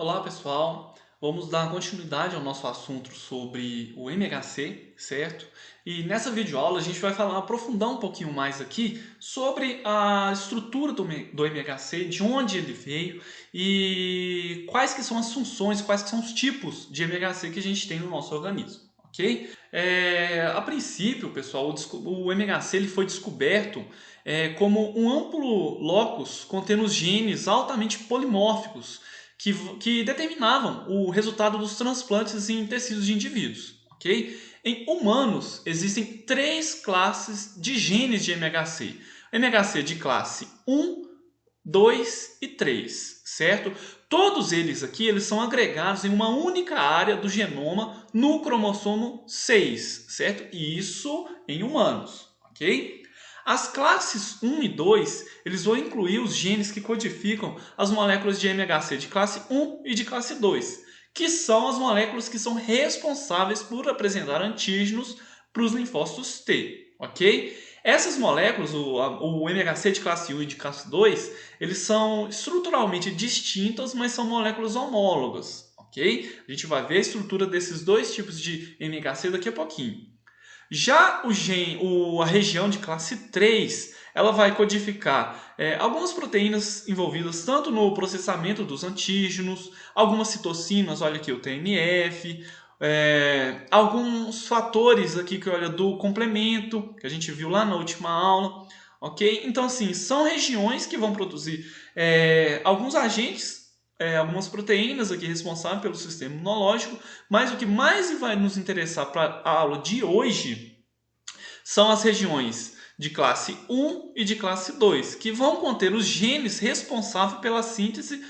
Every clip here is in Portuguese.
Olá pessoal, vamos dar continuidade ao nosso assunto sobre o MHC, certo? E nessa videoaula a gente vai aprofundar um pouquinho mais aqui sobre a estrutura do MHC, de onde ele veio e quais que são as funções, quais que são os tipos de MHC que a gente tem no nosso organismo, ok? A princípio, pessoal, o MHC ele foi descoberto como um amplo locus contendo os genes altamente polimórficos que determinavam o resultado dos transplantes em tecidos de indivíduos. Ok? Em humanos, existem três classes de genes de MHC. MHC de classe 1, 2 e 3, certo? Todos eles são agregados em uma única área do genoma no cromossomo 6, certo? E isso em humanos, ok? As classes 1 e 2, eles vão incluir os genes que codificam as moléculas de MHC de classe 1 e de classe 2, que são as moléculas que são responsáveis por apresentar antígenos para os linfócitos T, ok? Essas moléculas, o MHC de classe 1 e de classe 2, eles são estruturalmente distintas, mas são moléculas homólogas, ok? A gente vai ver a estrutura desses dois tipos de MHC daqui a pouquinho. Já a região de classe 3, ela vai codificar algumas proteínas envolvidas tanto no processamento dos antígenos, algumas citocinas, olha aqui o TNF, alguns fatores aqui que olha do complemento, que a gente viu lá na última aula, ok? Então assim, são regiões que vão produzir alguns agentes, algumas proteínas aqui responsáveis pelo sistema imunológico, mas o que mais vai nos interessar para a aula de hoje são as regiões de classe 1 e de classe 2, que vão conter os genes responsáveis pela síntese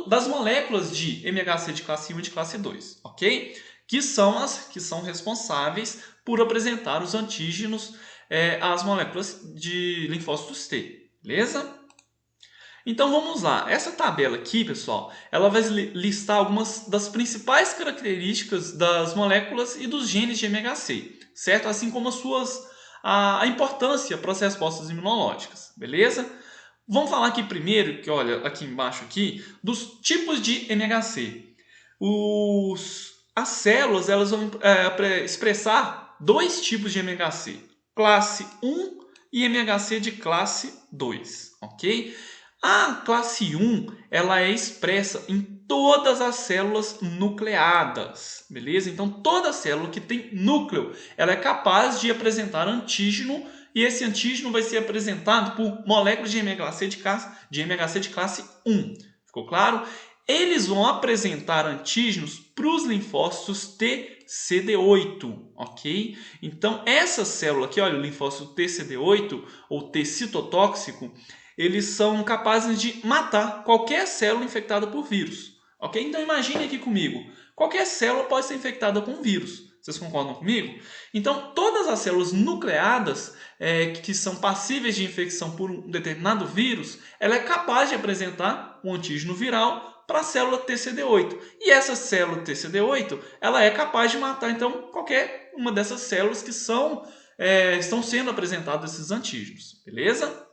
das moléculas de MHC de classe 1 e de classe 2, ok? Que são as que são responsáveis por apresentar os antígenos às moléculas de linfócitos T, beleza? Então vamos lá, essa tabela aqui, pessoal, ela vai listar algumas das principais características das moléculas e dos genes de MHC, certo? Assim como a importância para as respostas imunológicas, beleza? Vamos falar aqui primeiro, que olha aqui embaixo aqui, dos tipos de MHC. As células elas vão expressar dois tipos de MHC, classe 1 e MHC de classe 2, ok? A classe 1 ela é expressa em todas as células nucleadas, beleza? Então toda célula que tem núcleo ela é capaz de apresentar antígeno e esse antígeno vai ser apresentado por moléculas de MHC de classe 1. Ficou claro? Eles vão apresentar antígenos para os linfócitos TCD8, ok? Então essa célula aqui, olha, o linfócito TCD8 ou T citotóxico, eles são capazes de matar qualquer célula infectada por vírus. Ok? Então imagine aqui comigo, qualquer célula pode ser infectada com vírus. Vocês concordam comigo? Então todas as células nucleadas que são passíveis de infecção por um determinado vírus, ela é capaz de apresentar um antígeno viral para a célula TCD8. E essa célula TCD8, ela é capaz de matar então qualquer uma dessas células que estão sendo apresentadas esses antígenos. Beleza?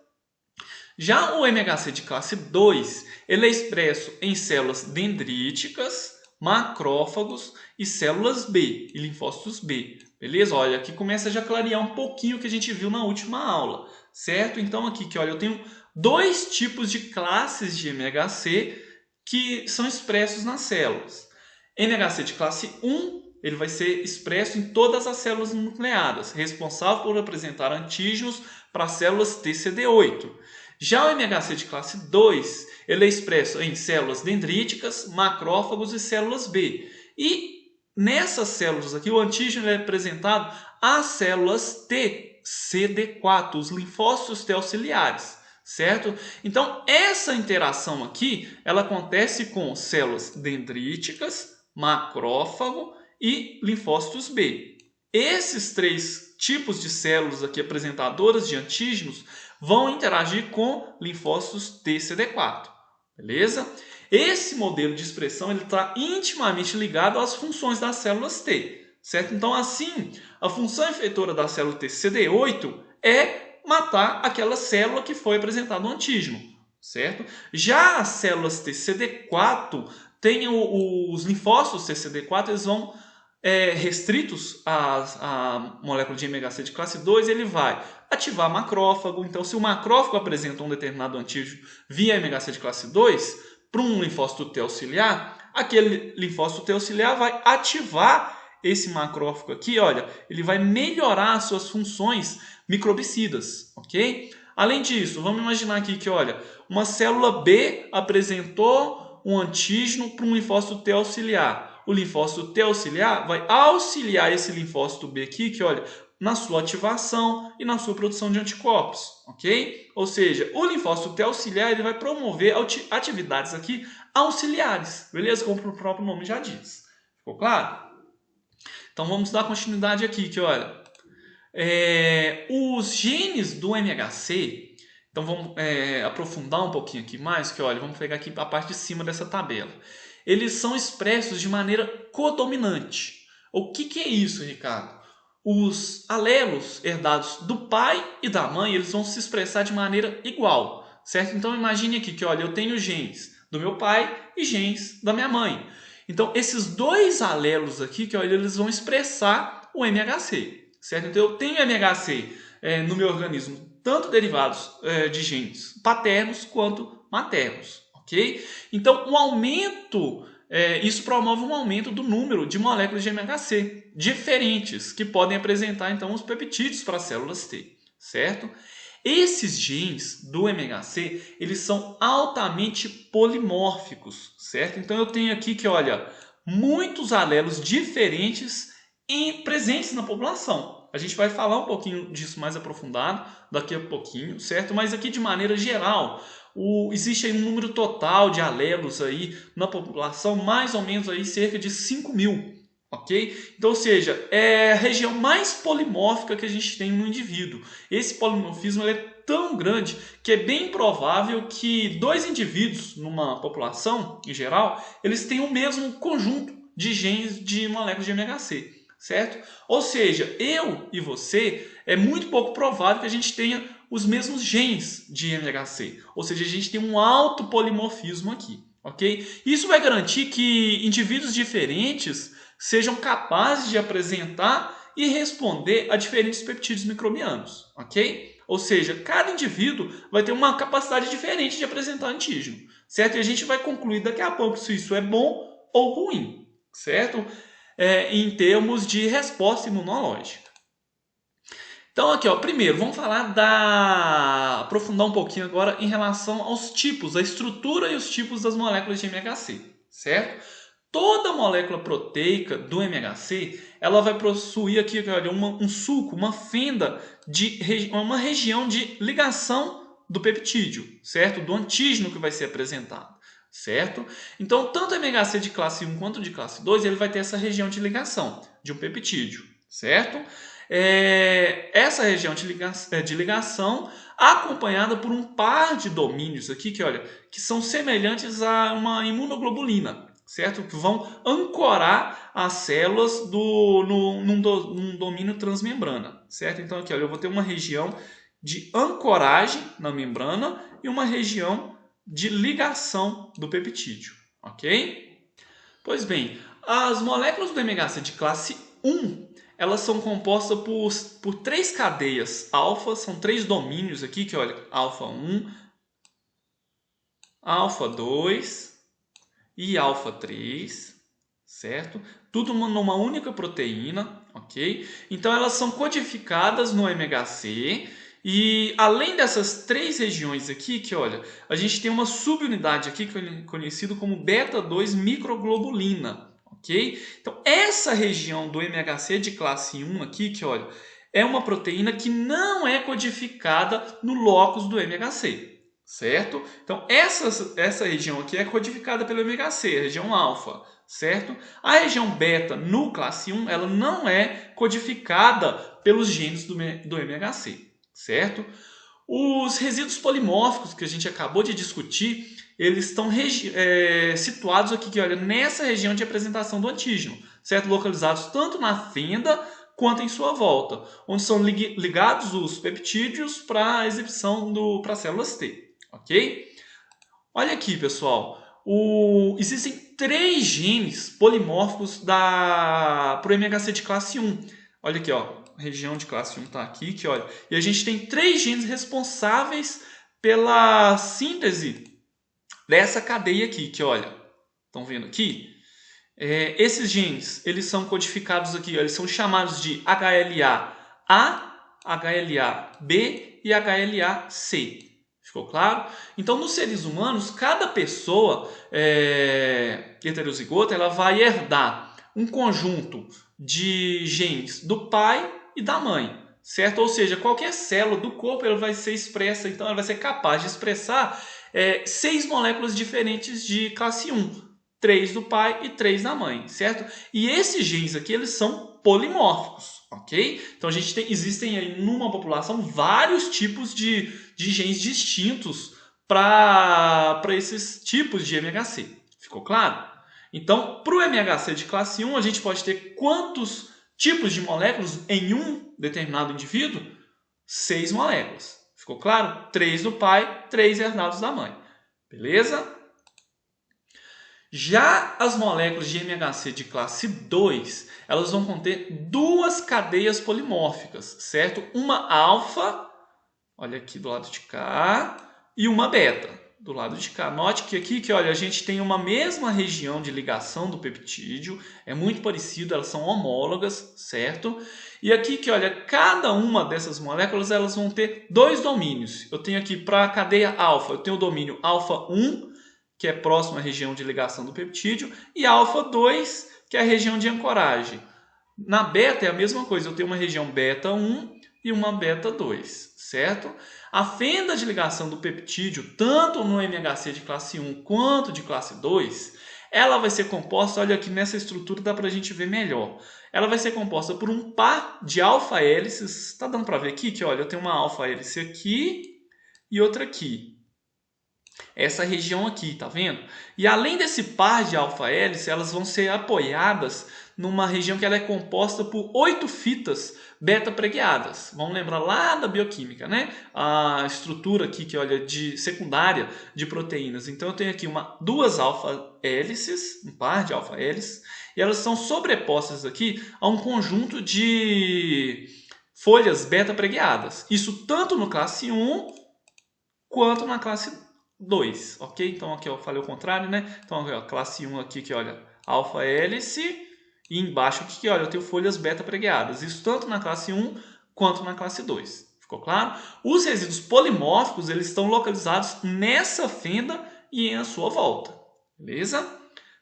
Já o MHC de classe 2, ele é expresso em células dendríticas, macrófagos e células B, e linfócitos B. Beleza? Olha, aqui começa já a clarear um pouquinho o que a gente viu na última aula, certo? Então aqui, olha, eu tenho dois tipos de classes de MHC que são expressos nas células. MHC de classe 1, ele vai ser expresso em todas as células nucleadas, responsável por apresentar antígenos para as células TCD8. Já o MHC de classe 2, ele é expresso em células dendríticas, macrófagos e células B. E nessas células aqui, o antígeno é apresentado às células T, CD4, os linfócitos T auxiliares, certo? Então, essa interação aqui, ela acontece com células dendríticas, macrófago e linfócitos B. Esses três tipos de células aqui apresentadoras de antígenos vão interagir com linfócitos TCD4, beleza? Esse modelo de expressão está intimamente ligado às funções das células T, certo? Então, assim, a função efetora da célula TCD8 é matar aquela célula que foi apresentada no antígeno, certo? Já as células TCD4 tem os linfócitos CCD4, eles vão restritos à molécula de MHC de classe 2, ele vai ativar macrófago. Então, se o macrófago apresenta um determinado antígeno via MHC de classe 2 para um linfócito T auxiliar, aquele linfócito T auxiliar vai ativar esse macrófago aqui, olha, ele vai melhorar as suas funções microbicidas, ok? Além disso, vamos imaginar aqui que, olha, uma célula B apresentou um antígeno para um linfócito T auxiliar. O linfócito T auxiliar vai auxiliar esse linfócito B aqui, que olha, na sua ativação e na sua produção de anticorpos, ok? Ou seja, o linfócito T auxiliar ele vai promover atividades aqui auxiliares, beleza? Como o próprio nome já diz. Ficou claro? Então vamos dar continuidade aqui, que olha, os genes do MHC, então vamos aprofundar um pouquinho aqui mais, que olha, vamos pegar aqui a parte de cima dessa tabela. Eles são expressos de maneira codominante. O que é isso, Ricardo? Os alelos herdados do pai e da mãe, eles vão se expressar de maneira igual, certo? Então imagine aqui que, olha, eu tenho genes do meu pai e genes da minha mãe. Então esses dois alelos aqui, que olha, eles vão expressar o MHC, certo? Então eu tenho MHC no meu organismo, tanto derivados de genes paternos quanto maternos. Okay? Então, o aumento, isso promove um aumento do número de moléculas de MHC diferentes, que podem apresentar, então, os peptídeos para as células T, certo? Esses genes do MHC, eles são altamente polimórficos, certo? Então, eu tenho aqui que, olha, muitos alelos diferentes presentes na população. A gente vai falar um pouquinho disso mais aprofundado daqui a pouquinho, certo? Mas aqui, de maneira geral, existe aí um número total de alelos aí na população, mais ou menos aí cerca de 5.000, ok? Então, ou seja, é a região mais polimórfica que a gente tem no indivíduo. Esse polimorfismo é tão grande que é bem provável que dois indivíduos numa população, em geral, eles tenham o mesmo conjunto de genes de moléculas de MHC, certo? Ou seja, eu e você, é muito pouco provável que a gente tenha os mesmos genes de MHC, ou seja, a gente tem um alto polimorfismo aqui, ok? Isso vai garantir que indivíduos diferentes sejam capazes de apresentar e responder a diferentes peptídeos microbianos, ok? Ou seja, cada indivíduo vai ter uma capacidade diferente de apresentar antígeno, certo? E a gente vai concluir daqui a pouco se isso é bom ou ruim, certo? Em termos de resposta imunológica. Então aqui, ó, primeiro, vamos falar aprofundar um pouquinho agora em relação aos tipos, a estrutura e os tipos das moléculas de MHC, certo? Toda molécula proteica do MHC, ela vai possuir aqui, olha, um sulco, uma fenda, uma região de ligação do peptídeo, certo? Do antígeno que vai ser apresentado, certo? Então, tanto o MHC de classe 1 quanto de classe 2, ele vai ter essa região de ligação de um peptídeo, certo? Essa região de ligação acompanhada por um par de domínios aqui que, olha, que são semelhantes a uma imunoglobulina, certo? Que vão ancorar as células num domínio transmembrana, certo? Então aqui, olha, eu vou ter uma região de ancoragem na membrana e uma região de ligação do peptídeo, ok? Pois bem, as moléculas do MHC de classe 1, elas são compostas por três cadeias alfa, são três domínios aqui, que olha, alfa 1, alfa 2 e alfa 3, certo? Tudo numa única proteína, ok? Então elas são codificadas no MHC e além dessas três regiões aqui, que olha, a gente tem uma subunidade aqui conhecida como beta-2 microglobulina. Okay? Então, essa região do MHC de classe 1 aqui, que olha, é uma proteína que não é codificada no locus do MHC, certo? Então, essa região aqui é codificada pelo MHC, a região alfa, certo? A região beta no classe 1, ela não é codificada pelos genes do MHC, certo? Os resíduos polimórficos que a gente acabou de discutir, eles estão situados aqui, que olha, nessa região de apresentação do antígeno, certo? Localizados tanto na fenda quanto em sua volta, onde são ligados os peptídeos para a exibição para as células T, ok? Olha aqui, pessoal, existem 3 genes polimórficos para o MHC de classe 1. Olha aqui, ó, a região de classe 1 está aqui, que olha, e a gente tem 3 genes responsáveis pela síntese dessa cadeia aqui, que olha, estão vendo aqui? Esses genes, eles são codificados aqui, ó, eles são chamados de HLA-A, HLA-B e HLA-C. Ficou claro? Então, nos seres humanos, cada pessoa heterozigota, ela vai herdar um conjunto de genes do pai e da mãe, certo? Ou seja, qualquer célula do corpo ela vai ser expressa, então ela vai ser capaz de expressar 6 moléculas diferentes de classe 1. 3 do pai e 3 da mãe, certo? E esses genes aqui, eles são polimórficos, ok? Então, existem aí numa população vários tipos de genes distintos para esses tipos de MHC. Ficou claro? Então, para o MHC de classe 1, a gente pode ter quantos tipos de moléculas em um determinado indivíduo? 6 moléculas. Ficou claro? 3 do pai, 3 herdados da mãe. Beleza? Já as moléculas de MHC de classe 2, elas vão conter 2 cadeias polimórficas, certo? Uma alfa, olha aqui do lado de cá, e uma beta do lado de cá. Note que aqui, olha, a gente tem uma mesma região de ligação do peptídeo, é muito parecido, elas são homólogas, certo? E aqui, olha, cada uma dessas moléculas, elas vão ter 2 domínios. Eu tenho aqui para a cadeia alfa, eu tenho o domínio alfa 1, que é próximo à região de ligação do peptídeo, e alfa 2, que é a região de ancoragem. Na beta é a mesma coisa, eu tenho uma região beta 1 e uma beta 2, certo? A fenda de ligação do peptídeo, tanto no MHC de classe 1 quanto de classe 2, ela vai ser composta, olha aqui nessa estrutura dá para a gente ver melhor. Ela vai ser composta por um par de alfa-hélices, está dando para ver aqui? Que olha, eu tenho uma alfa-hélice aqui e outra aqui. Essa região aqui, tá vendo? E além desse par de alfa-hélice, elas vão ser apoiadas numa região que ela é composta por 8 fitas beta-pregueadas. Vamos lembrar lá da bioquímica, né? A estrutura aqui, que olha, de secundária de proteínas. Então eu tenho aqui 2 alfa-hélices, um par de alfa-hélices, e elas são sobrepostas aqui a um conjunto de folhas beta-pregueadas. Isso tanto no classe 1 quanto na classe 2, ok? Então aqui eu falei o contrário, né? Então aqui, ó, classe 1 aqui, que olha, alfa-hélice, e embaixo aqui, que olha, eu tenho folhas beta-pregueadas. Isso tanto na classe 1 quanto na classe 2. Ficou claro? Os resíduos polimórficos, eles estão localizados nessa fenda e em sua volta. Beleza?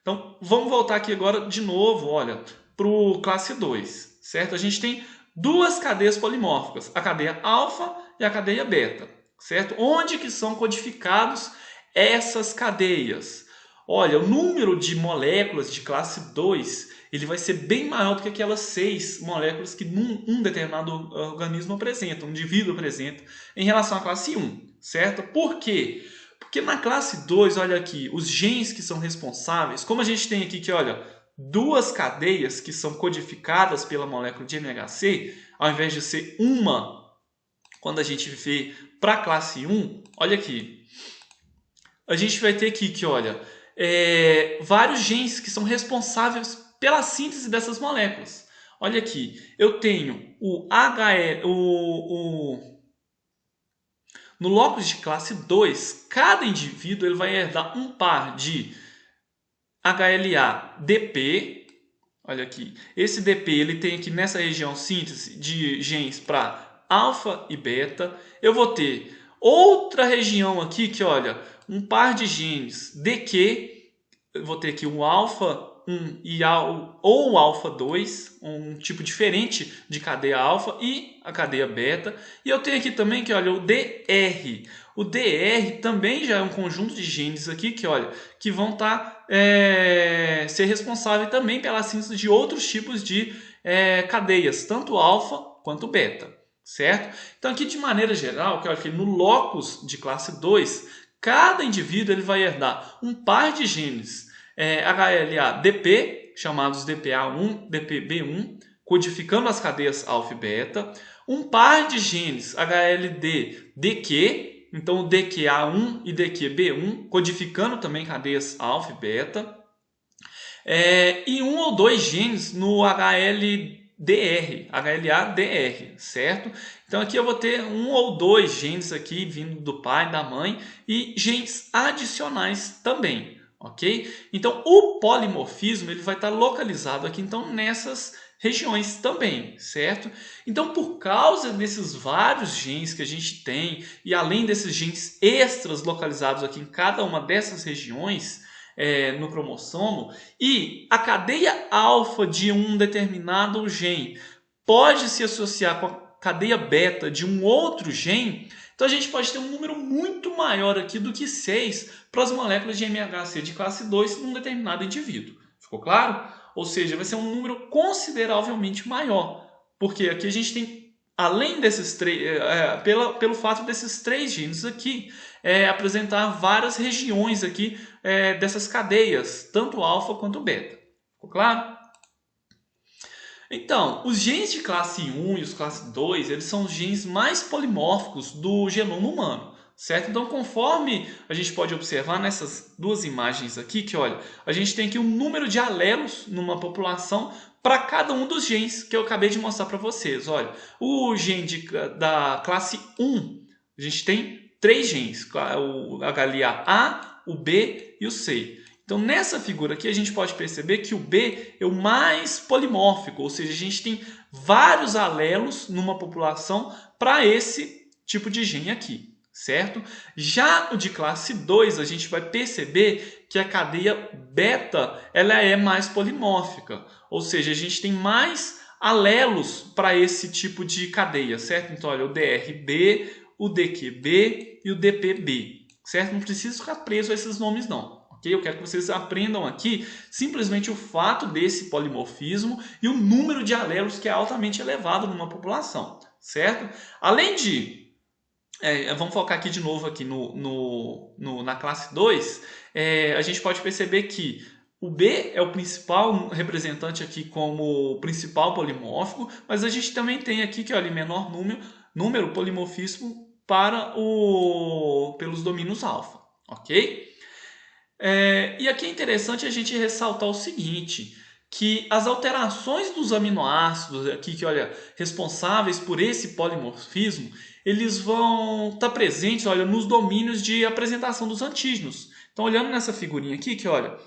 Então, vamos voltar aqui agora de novo, olha, para o classe 2, certo? A gente tem 2 cadeias polimórficas, a cadeia alfa e a cadeia beta. Certo? Onde que são codificados essas cadeias? Olha, o número de moléculas de classe 2 ele vai ser bem maior do que aquelas 6 moléculas que um determinado organismo apresenta, um indivíduo apresenta, em relação à classe 1. Certo? Por quê? Porque na classe 2, olha aqui, os genes que são responsáveis, como a gente tem aqui que, olha, 2 cadeias que são codificadas pela molécula de MHC, ao invés de ser uma, quando a gente vê para a classe 1, olha aqui, a gente vai ter aqui que, olha, vários genes que são responsáveis pela síntese dessas moléculas. Olha aqui, eu tenho no locus de classe 2, cada indivíduo ele vai herdar um par de HLA-DP. Olha aqui, esse DP ele tem aqui nessa região síntese de genes para alfa e beta. Eu vou ter outra região aqui que, olha, um par de genes DQ. Eu vou ter aqui um alfa 1 ou o alfa 2, um tipo diferente de cadeia alfa e a cadeia beta. E eu tenho aqui também que, olha, o DR. O DR também já é um conjunto de genes aqui que, olha, que vão ser responsáveis também pela síntese de outros tipos de cadeias, tanto alfa quanto beta. Certo? Então aqui de maneira geral, que olha aqui no locus de classe 2, cada indivíduo ele vai herdar um par de genes HLA-DP, chamados DPA1, DPB1, codificando as cadeias alfa e beta, um par de genes HLD-DQ, então o DQA1 e DQB1, codificando também cadeias alfa e beta. E um ou dois genes no HLA-DR, certo? Então aqui eu vou ter um ou dois genes aqui vindo do pai e da mãe e genes adicionais também, ok? Então o polimorfismo ele vai estar localizado aqui então nessas regiões também, certo? Então por causa desses vários genes que a gente tem e além desses genes extras localizados aqui em cada uma dessas regiões, no cromossomo, e a cadeia alfa de um determinado gene pode se associar com a cadeia beta de um outro gene, então a gente pode ter um número muito maior aqui do que 6 para as moléculas de MHC de classe 2 num determinado indivíduo. Ficou claro? Ou seja, vai ser um número consideravelmente maior, porque aqui a gente tem, além desses três, pelo fato desses três genes aqui, apresentar várias regiões aqui dessas cadeias, tanto alfa quanto beta. Ficou claro? Então, os genes de classe 1 e os classe 2, eles são os genes mais polimórficos do genoma humano, certo? Então, conforme a gente pode observar nessas duas imagens aqui, que olha, a gente tem aqui um número de alelos numa população para cada um dos genes que eu acabei de mostrar para vocês. Olha, o gene da classe 1, a gente tem 3 genes, o HLA-A, o B e o C. Então, nessa figura aqui, a gente pode perceber que o B é o mais polimórfico, ou seja, a gente tem vários alelos numa população para esse tipo de gene aqui, certo? Já o de classe 2, a gente vai perceber que a cadeia beta ela é mais polimórfica, ou seja, a gente tem mais alelos para esse tipo de cadeia, certo? Então, olha, o DRB, o DQB e o DPB, certo? Não precisa ficar preso a esses nomes não. Okay? Eu quero que vocês aprendam aqui simplesmente o fato desse polimorfismo e o número de alelos que é altamente elevado numa população, certo? Além de, vamos focar aqui de novo aqui na classe 2, a gente pode perceber que o B é o principal representante aqui como principal polimórfico, mas a gente também tem aqui que olha, menor número polimorfismo pelos domínios alfa, ok? E aqui é interessante a gente ressaltar o seguinte, que as alterações dos aminoácidos aqui, que olha, responsáveis por esse polimorfismo, eles vão estar presentes, olha, nos domínios de apresentação dos antígenos. Então, olhando nessa figurinha aqui, que olha,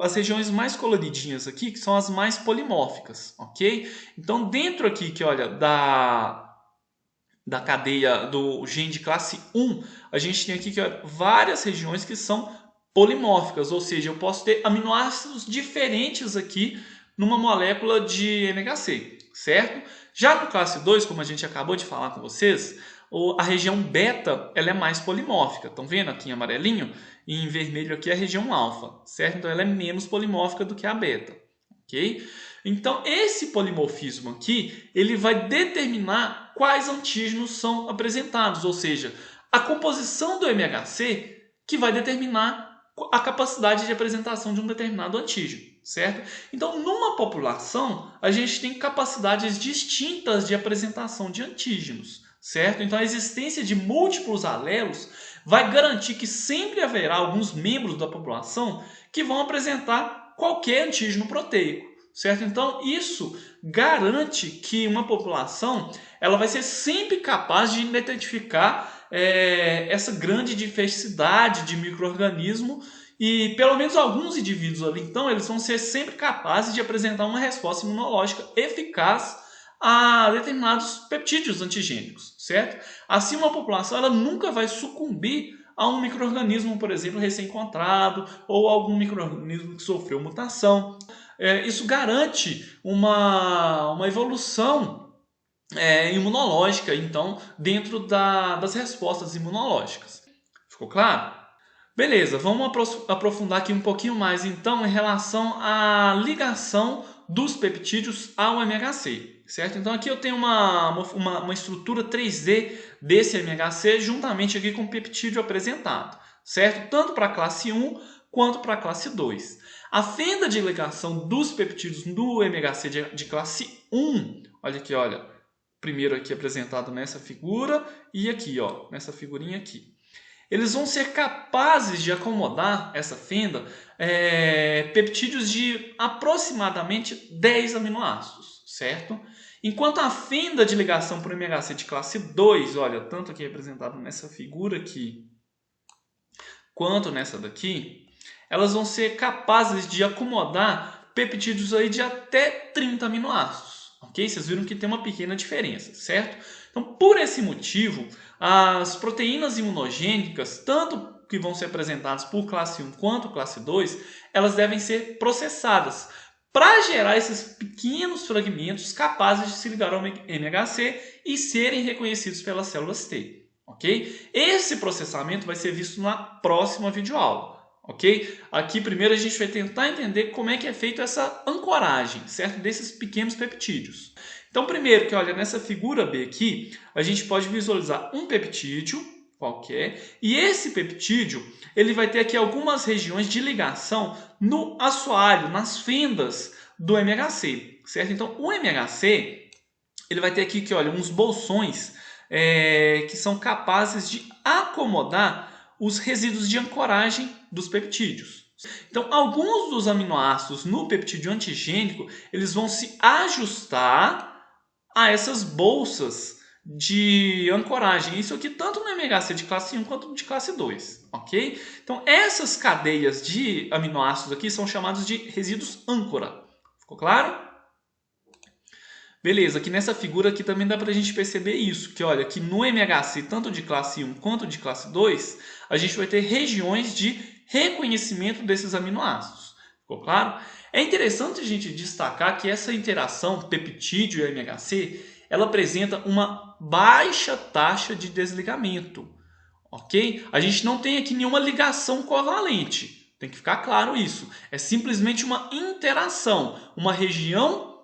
as regiões mais coloridinhas aqui, que são as mais polimórficas, ok? Então, dentro aqui, que olha, da cadeia do gene de classe 1, a gente tem aqui várias regiões que são polimórficas, ou seja, eu posso ter aminoácidos diferentes aqui numa molécula de MHC, certo? Já no classe 2, como a gente acabou de falar com vocês, a região beta ela é mais polimórfica. Estão vendo aqui em amarelinho? E em vermelho aqui é a região alfa, certo? Então ela é menos polimórfica do que a beta, ok? Então, esse polimorfismo aqui, ele vai determinar quais antígenos são apresentados, ou seja, a composição do MHC que vai determinar a capacidade de apresentação de um determinado antígeno, certo? Então, numa população, a gente tem capacidades distintas de apresentação de antígenos, certo? Então, a existência de múltiplos alelos vai garantir que sempre haverá alguns membros da população que vão apresentar qualquer antígeno proteico. Certo? Então, isso garante que uma população ela vai ser sempre capaz de identificar essa grande diversidade de micro-organismos e pelo menos alguns indivíduos ali, então, eles vão ser sempre capazes de apresentar uma resposta imunológica eficaz a determinados peptídeos antigênicos, certo? Assim, uma população ela nunca vai sucumbir a um micro-organismo, por exemplo, recém-encontrado ou algum micro-organismo que sofreu mutação. Isso garante uma evolução imunológica, então, dentro das respostas imunológicas. Ficou claro? Beleza, vamos aprofundar aqui um pouquinho mais, então, em relação à ligação dos peptídeos ao MHC, certo? Então, aqui eu tenho uma estrutura 3D desse MHC juntamente aqui com o peptídeo apresentado, certo? Tanto para a classe 1 quanto para a classe 2. A fenda de ligação dos peptídeos no MHC de classe 1, olha aqui, olha, primeiro aqui apresentado nessa figura e aqui, ó, nessa figurinha aqui. Eles vão ser capazes de acomodar essa fenda peptídeos de aproximadamente 10 aminoácidos, certo? Enquanto a fenda de ligação por MHC de classe 2, olha, tanto aqui representado nessa figura aqui, quanto nessa daqui, elas vão ser capazes de acomodar peptídeos aí de até 30 aminoácidos, ok? Vocês viram que tem uma pequena diferença, certo? Então, por esse motivo, as proteínas imunogênicas, tanto que vão ser apresentadas por classe 1 quanto classe 2, elas devem ser processadas para gerar esses pequenos fragmentos capazes de se ligar ao MHC e serem reconhecidos pelas células T. Ok? Esse processamento vai ser visto na próxima videoaula. Ok? Aqui primeiro a gente vai tentar entender como é que é feita essa ancoragem, certo? Desses pequenos peptídeos. Então primeiro que olha nessa figura B aqui, a gente pode visualizar um peptídeo qualquer, e esse peptídeo ele vai ter aqui algumas regiões de ligação no assoalho, nas fendas do MHC, certo? Então o MHC ele vai ter aqui que olha uns bolsões que são capazes de acomodar os resíduos de ancoragem dos peptídeos. Então, alguns dos aminoácidos no peptídeo antigênico, eles vão se ajustar a essas bolsas de ancoragem. Isso aqui tanto no MHC de classe 1 quanto de classe 2, ok? Então, essas cadeias de aminoácidos aqui são chamadas de resíduos âncora. Ficou claro? Beleza, aqui nessa figura aqui também dá para a gente perceber isso, que olha, que no MHC, tanto de classe 1 quanto de classe 2, a gente vai ter regiões de reconhecimento desses aminoácidos. Ficou claro? É interessante a gente destacar que essa interação peptídeo e MHC, ela apresenta uma baixa taxa de desligamento, ok? A gente não tem aqui nenhuma ligação covalente, tem que ficar claro isso. É simplesmente uma interação, uma região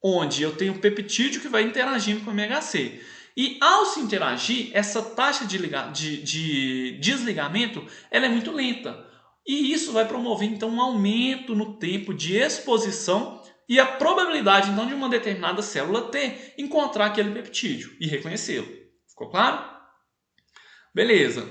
onde eu tenho um peptídeo que vai interagindo com o MHC. E ao se interagir, essa taxa de desligamento ela é muito lenta. E isso vai promover então um aumento no tempo de exposição e a probabilidade então de uma determinada célula T encontrar aquele peptídeo e reconhecê-lo. Ficou claro? Beleza.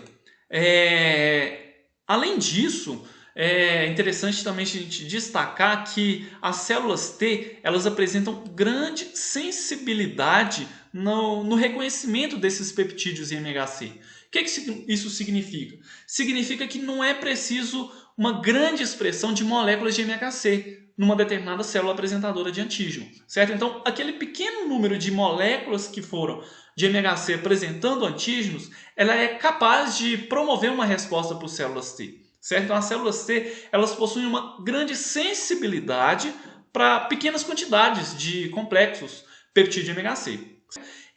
Além disso, é interessante também a gente destacar que as células T elas apresentam grande sensibilidade no reconhecimento desses peptídeos em MHC. O que isso significa? Significa que não é preciso uma grande expressão de moléculas de MHC numa determinada célula apresentadora de antígeno, certo? Então, aquele pequeno número de moléculas que foram de MHC apresentando antígenos, ela é capaz de promover uma resposta para as células T. Certo? Então, as células T elas possuem uma grande sensibilidade para pequenas quantidades de complexos peptídeo MHC.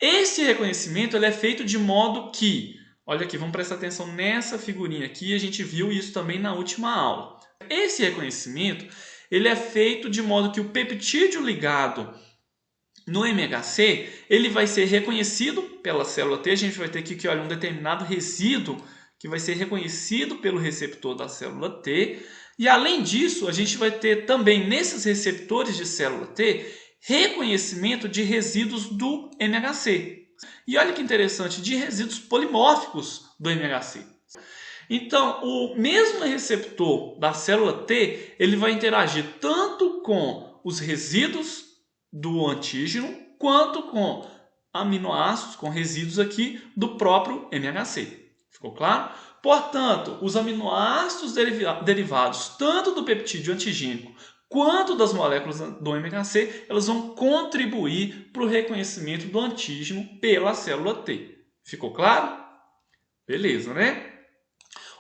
Esse reconhecimento ele é feito de modo que, olha aqui, vamos prestar atenção nessa figurinha aqui, a gente viu isso também na última aula. Esse reconhecimento ele é feito de modo que o peptídeo ligado no MHC ele vai ser reconhecido pela célula T, a gente vai ter aqui que olha, um determinado resíduo que vai ser reconhecido pelo receptor da célula T. E além disso, a gente vai ter também nesses receptores de célula T reconhecimento de resíduos do MHC. E olha que interessante, de resíduos polimórficos do MHC. Então, o mesmo receptor da célula T, ele vai interagir tanto com os resíduos do antígeno, quanto com aminoácidos, com resíduos aqui do próprio MHC. Ficou claro? Portanto, os aminoácidos derivados tanto do peptídeo antigênico quanto das moléculas do MHC, elas vão contribuir para o reconhecimento do antígeno pela célula T. Ficou claro? Beleza, né?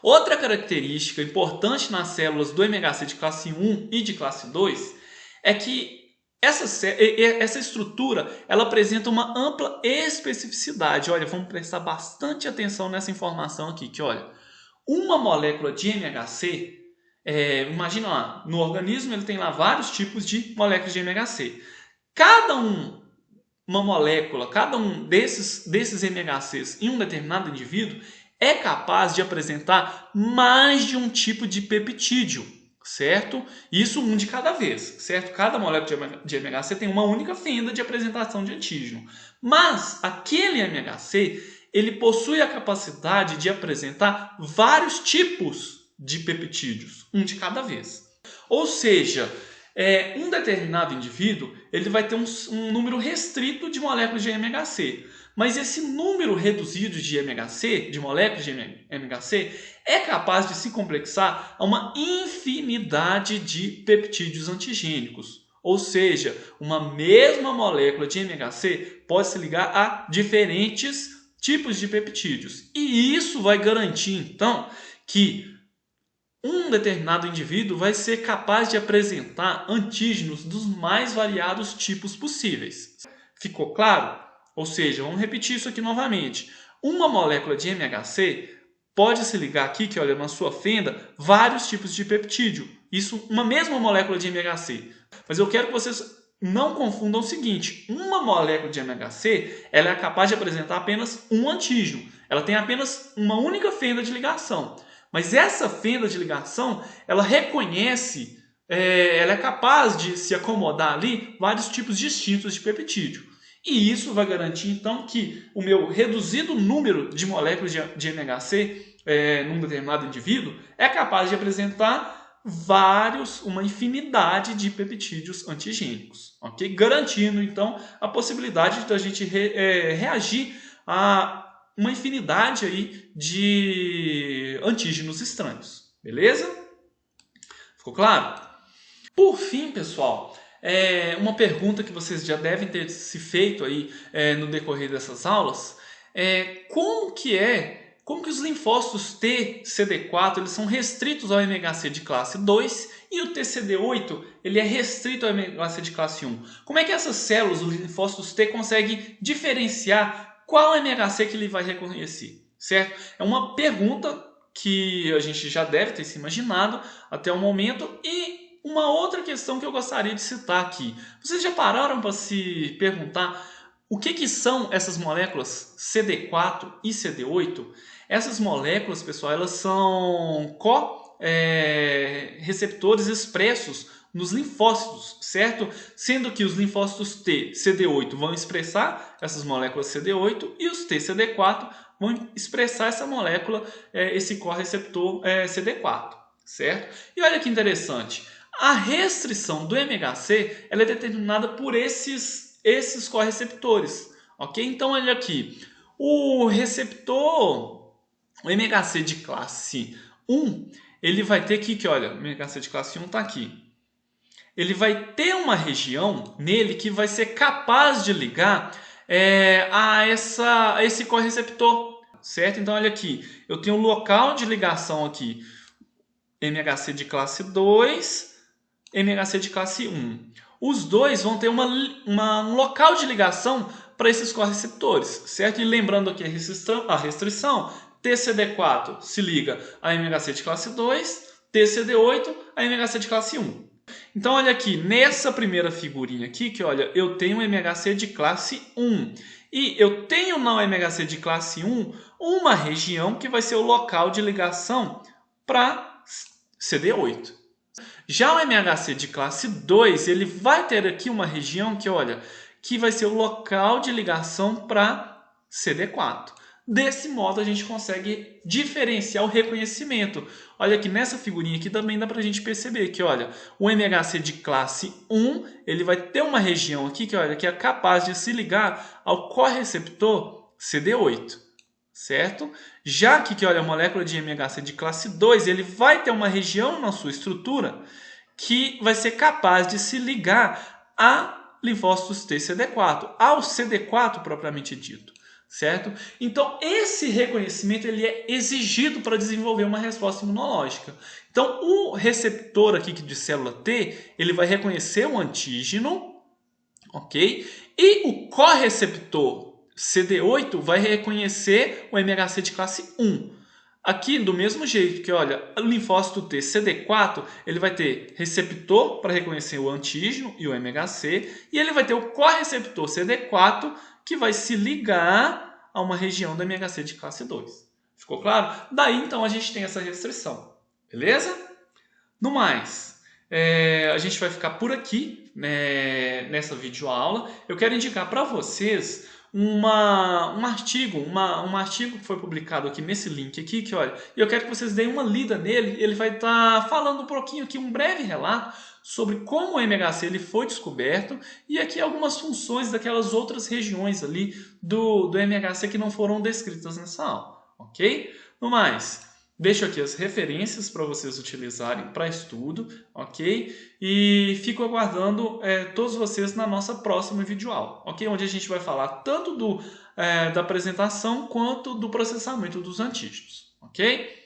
Outra característica importante nas células do MHC de classe 1 e de classe 2 é que essa estrutura ela apresenta uma ampla especificidade. Olha, vamos prestar bastante atenção nessa informação aqui, que olha, uma molécula de MHC, imagina lá, no organismo ele tem lá vários tipos de moléculas de MHC. Cada um desses MHCs em um determinado indivíduo é capaz de apresentar mais de um tipo de peptídeo, certo? Isso um de cada vez, certo? Cada molécula de MHC tem uma única fenda de apresentação de antígeno. Mas aquele MHC, ele possui a capacidade de apresentar vários tipos de peptídeos, um de cada vez. Ou seja, um determinado indivíduo ele vai ter um número restrito de moléculas de MHC. Mas esse número reduzido de MHC, de moléculas de MHC, é capaz de se complexar a uma infinidade de peptídeos antigênicos. Ou seja, uma mesma molécula de MHC pode se ligar a diferentes tipos de peptídeos. E isso vai garantir, então, que um determinado indivíduo vai ser capaz de apresentar antígenos dos mais variados tipos possíveis. Ficou claro? Ou seja, vamos repetir isso aqui novamente. Uma molécula de MHC pode se ligar aqui, que olha na sua fenda, vários tipos de peptídeo. Isso, uma mesma molécula de MHC. Mas eu quero que vocês não confundam o seguinte. Uma molécula de MHC ela é capaz de apresentar apenas um antígeno. Ela tem apenas uma única fenda de ligação. Mas essa fenda de ligação, ela reconhece, ela é capaz de se acomodar ali vários tipos distintos de peptídeo. E isso vai garantir, então, que o meu reduzido número de moléculas de MHC num determinado indivíduo é capaz de apresentar uma infinidade de peptídeos antigênicos, ok? Garantindo, então, a possibilidade de a gente reagir a uma infinidade aí de antígenos estranhos, beleza? Ficou claro? Por fim, pessoal, uma pergunta que vocês já devem ter se feito aí no decorrer dessas aulas como que os linfócitos T, CD4 eles são restritos ao MHC de classe 2 e o TCD8 ele é restrito ao MHC de classe 1. Como é que essas células, os linfócitos T, conseguem diferenciar qual MHC que ele vai reconhecer, certo? É uma pergunta que a gente já deve ter se imaginado até o momento. E uma outra questão que eu gostaria de citar aqui. Vocês já pararam para se perguntar o que são essas moléculas CD4 e CD8? Essas moléculas, pessoal, elas são receptores expressos nos linfócitos, certo? Sendo que os linfócitos T, CD8 vão expressar essas moléculas CD8 e os T, CD4 vão expressar essa molécula, esse correceptor CD4, certo? E olha que interessante, a restrição do MHC ela é determinada por esses correceptores, ok? Então olha aqui, o receptor, o MHC de classe 1, ele vai ter aqui, que olha, o MHC de classe 1 está aqui. Ele vai ter uma região nele que vai ser capaz de ligar a esse correceptor, certo? Então, olha aqui, eu tenho um local de ligação aqui, MHC de classe 2, MHC de classe 1. Os dois vão ter um local de ligação para esses correceptores, certo? E lembrando aqui a restrição, TCD4 se liga a MHC de classe 2, TCD8 a MHC de classe 1. Então, olha aqui, nessa primeira figurinha aqui, que olha, eu tenho um MHC de classe 1. E eu tenho na MHC de classe 1 uma região que vai ser o local de ligação para CD8. Já o MHC de classe 2, ele vai ter aqui uma região que, olha, que vai ser o local de ligação para CD4. Desse modo, a gente consegue diferenciar o reconhecimento. Olha aqui, nessa figurinha aqui também dá para a gente perceber que, olha, o MHC de classe 1, ele vai ter uma região aqui que, olha, que é capaz de se ligar ao correceptor CD8, certo? Já que, olha, a molécula de MHC de classe 2, ele vai ter uma região na sua estrutura que vai ser capaz de se ligar a linfócitos T CD4, ao CD4 propriamente dito. Certo? Então, esse reconhecimento ele é exigido para desenvolver uma resposta imunológica. Então, o receptor aqui de célula T, ele vai reconhecer o antígeno, ok? E o correceptor CD8 vai reconhecer o MHC de classe 1. Aqui, do mesmo jeito que, olha, o linfócito T CD4, ele vai ter receptor para reconhecer o antígeno e o MHC, e ele vai ter o correceptor CD4, que vai se ligar a uma região do MHC de classe 2. Ficou claro? Daí, então, a gente tem essa restrição. Beleza? No mais, a gente vai ficar por aqui, né, nessa videoaula. Eu quero indicar para vocês um artigo que foi publicado aqui nesse link aqui, que olha, eu quero que vocês deem uma lida nele. Ele vai estar falando um pouquinho aqui, um breve relato sobre como o MHC ele foi descoberto e aqui algumas funções daquelas outras regiões ali do MHC que não foram descritas nessa aula, ok? No mais, deixo aqui as referências para vocês utilizarem para estudo, ok? E fico aguardando todos vocês na nossa próxima videoaula, ok? Onde a gente vai falar tanto da apresentação quanto do processamento dos antígenos, ok?